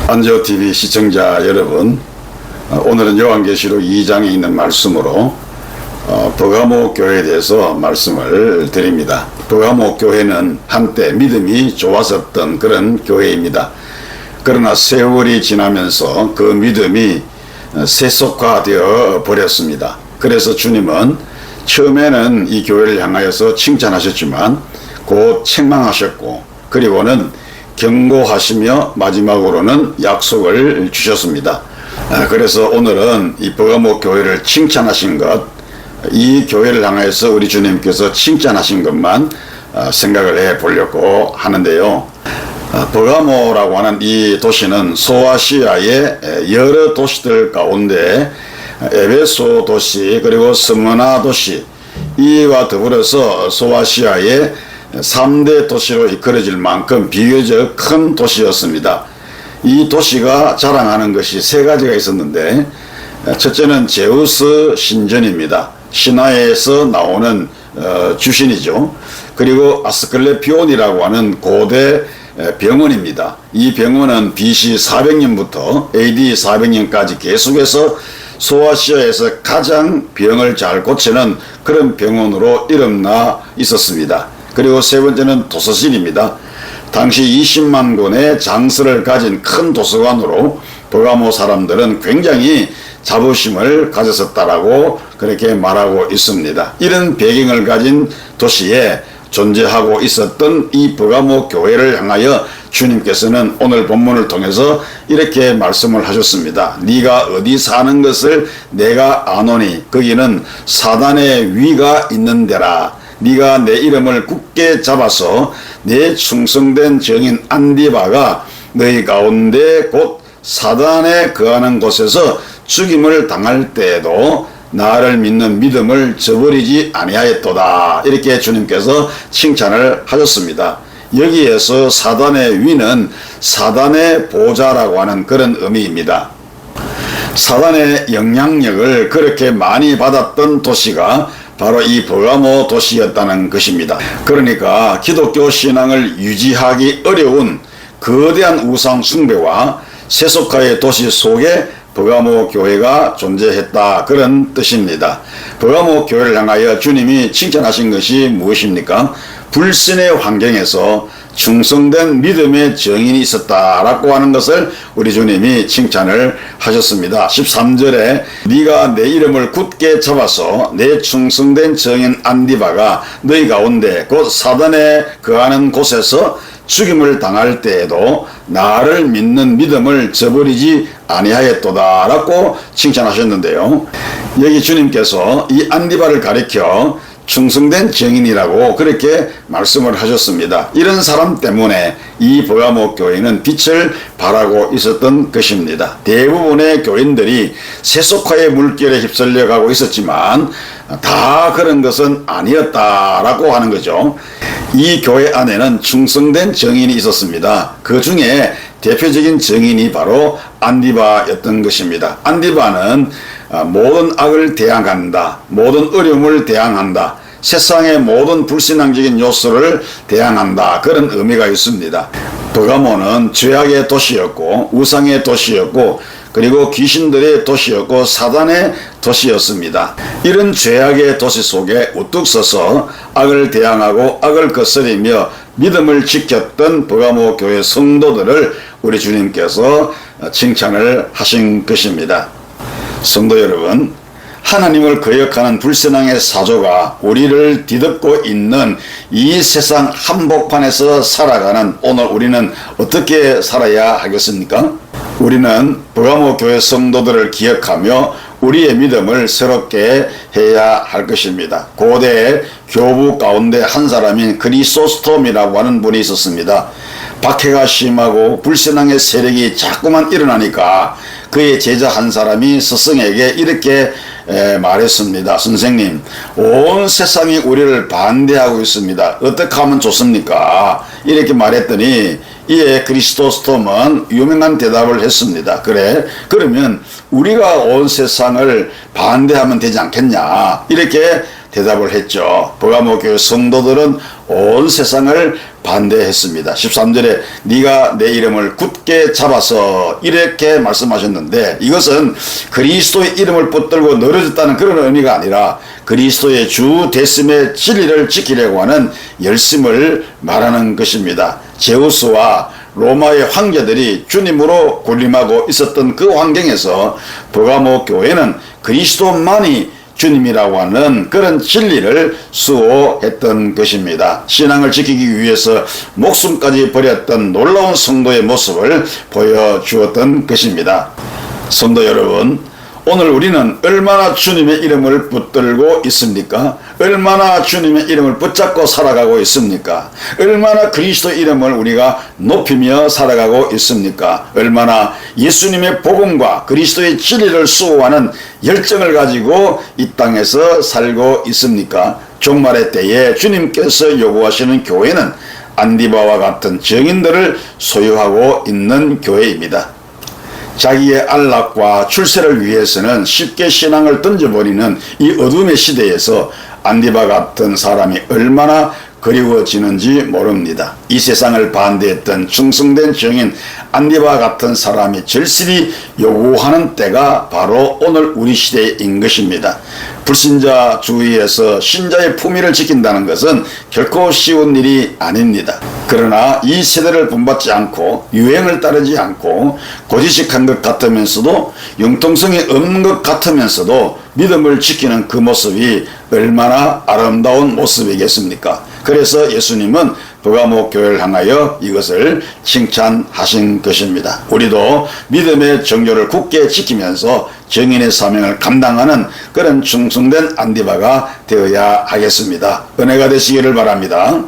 안재호TV 시청자 여러분, 오늘은 요한계시록 2장에 있는 말씀으로 버가모 교회에 대해서 말씀을 드립니다. 버가모 교회는 한때 믿음이 좋았었던 그런 교회입니다. 그러나 세월이 지나면서 그 믿음이 세속화되어 버렸습니다. 그래서 주님은 처음에는 이 교회를 향하여서 칭찬하셨지만 곧 책망하셨고, 그리고는 경고하시며 마지막으로는 약속을 주셨습니다. 그래서 오늘은 이 버가모 교회를 칭찬하신 것, 이 교회를 향해서 우리 주님께서 칭찬하신 것만 생각을 해 보려고 하는데요. 버가모라고 하는 이 도시는 소아시아의 여러 도시들 가운데 에베소 도시, 그리고 스무나 도시, 이와 더불어서 소아시아의 3대 도시로 이끌어질 만큼 비교적 큰 도시였습니다. 이 도시가 자랑하는 것이 세 가지가 있었는데, 첫째는 제우스 신전입니다. 신화에서 나오는 주신이죠. 그리고 아스클레피온이라고 하는 고대 병원입니다. 이 병원은 BC 400년부터 AD 400년까지 계속해서 소아시아에서 가장 병을 잘 고치는 그런 병원으로 이름나 있었습니다. 그리고 세 번째는 도서실입니다. 당시 20만 권의 장서를 가진 큰 도서관으로 버가모 사람들은 굉장히 자부심을 가졌었다라고 그렇게 말하고 있습니다. 이런 배경을 가진 도시에 존재하고 있었던 이 버가모 교회를 향하여 주님께서는 오늘 본문을 통해서 이렇게 말씀을 하셨습니다. 네가 어디 사는 것을 내가 아노니 거기는 사단의 위가 있는 데라. 네가 내 이름을 굳게 잡아서 내 충성된 증인 안디바가 너희 가운데 곧 사단에 거하는 곳에서 죽임을 당할 때에도 나를 믿는 믿음을 저버리지 아니하였도다. 이렇게 주님께서 칭찬을 하셨습니다. 여기에서 사단의 위는 사단의 보좌라고 하는 그런 의미입니다. 사단의 영향력을 그렇게 많이 받았던 도시가 바로 이 버가모 도시였다는 것입니다. 그러니까 기독교 신앙을 유지하기 어려운 거대한 우상 숭배와 세속화의 도시 속에 버가모 교회가 존재했다, 그런 뜻입니다. 버가모 교회를 향하여 주님이 칭찬하신 것이 무엇입니까? 불신의 환경에서 충성된 믿음의 정인이 있었다라고 하는 것을 우리 주님이 칭찬을 하셨습니다. 13절에 네가 내 이름을 굳게 잡아서 내 충성된 정인 안디바가 너희 가운데 곧 사단에 거하는 곳에서 죽임을 당할 때에도 나를 믿는 믿음을 저버리지 아니하였도다 라고 칭찬하셨는데요. 여기 주님께서 이 안디바를 가리켜 충성된 정인이라고 그렇게 말씀을 하셨습니다. 이런 사람 때문에 이 버가모 교회는 빛을 발하고 있었던 것입니다. 대부분의 교인들이 세속화의 물결에 휩쓸려 가고 있었지만 다 그런 것은 아니었다라고 하는 거죠. 이 교회 안에는 충성된 정인이 있었습니다. 그 중에 대표적인 정인이 바로 안디바였던 것입니다. 안디바는 모든 악을 대항한다, 모든 어려움을 대항한다, 세상의 모든 불신앙적인 요소를 대항한다, 그런 의미가 있습니다. 버가모는 죄악의 도시였고 우상의 도시였고 그리고 귀신들의 도시였고 사단의 도시였습니다. 이런 죄악의 도시 속에 우뚝 서서 악을 대항하고 악을 거스리며 믿음을 지켰던 버가모 교회 성도들을 우리 주님께서 칭찬을 하신 것입니다. 성도 여러분, 하나님을 거역하는 불신앙의 사조가 우리를 뒤덮고 있는 이 세상 한복판에서 살아가는 오늘 우리는 어떻게 살아야 하겠습니까? 우리는 버가모 교회 성도들을 기억하며 우리의 믿음을 새롭게 해야 할 것입니다. 고대 교부 가운데 한 사람인 크리소스톰이라고 하는 분이 있었습니다. 박해가 심하고 불신앙의 세력이 자꾸만 일어나니까 그의 제자 한 사람이 스승에게 이렇게 말했습니다. 선생님, 온 세상이 우리를 반대하고 있습니다. 어떻게 하면 좋습니까? 이렇게 말했더니 이에 크리스토스톰은 유명한 대답을 했습니다. 그래, 그러면 우리가 온 세상을 반대하면 되지 않겠냐? 이렇게 대답을 했죠. 버가모 교회 성도들은 온 세상을 반대했습니다. 13절에 네가 내 이름을 굳게 잡아서 이렇게 말씀하셨는데, 이것은 그리스도의 이름을 붙들고 늘어졌다는 그런 의미가 아니라 그리스도의 주 대심의 진리를 지키려고 하는 열심을 말하는 것입니다. 제우스와 로마의 황제들이 주님으로 군림하고 있었던 그 환경에서 버가모 교회는 그리스도만이 주님이라고 하는 그런 진리를 수호했던 것입니다. 신앙을 지키기 위해서 목숨까지 버렸던 놀라운 성도의 모습을 보여주었던 것입니다. 성도 여러분, 오늘 우리는 얼마나 주님의 이름을 붙들고 있습니까? 얼마나 주님의 이름을 붙잡고 살아가고 있습니까? 얼마나 그리스도 이름을 우리가 높이며 살아가고 있습니까? 얼마나 예수님의 복음과 그리스도의 진리를 수호하는 열정을 가지고 이 땅에서 살고 있습니까? 종말의 때에 주님께서 요구하시는 교회는 안디바와 같은 증인들을 소유하고 있는 교회입니다. 자기의 안락과 출세를 위해서는 쉽게 신앙을 던져버리는 이 어둠의 시대에서 안디바 같은 사람이 얼마나 그리워지는지 모릅니다. 이 세상을 반대했던 충성된 증인 안디바 같은 사람이 절실히 요구하는 때가 바로 오늘 우리 시대인 것입니다. 불신자 주위에서 신자의 품위를 지킨다는 것은 결코 쉬운 일이 아닙니다. 그러나 이 세대를 본받지 않고 유행을 따르지 않고 고지식한 것 같으면서도 융통성이 없는 것 같으면서도 믿음을 지키는 그 모습이 얼마나 아름다운 모습이겠습니까? 그래서 예수님은 버가모 교회를 향하여 이것을 칭찬하신 것입니다. 우리도 믿음의 정교를 굳게 지키면서 정인의 사명을 감당하는 그런 충성된 안디바가 되어야 하겠습니다. 은혜가 되시기를 바랍니다.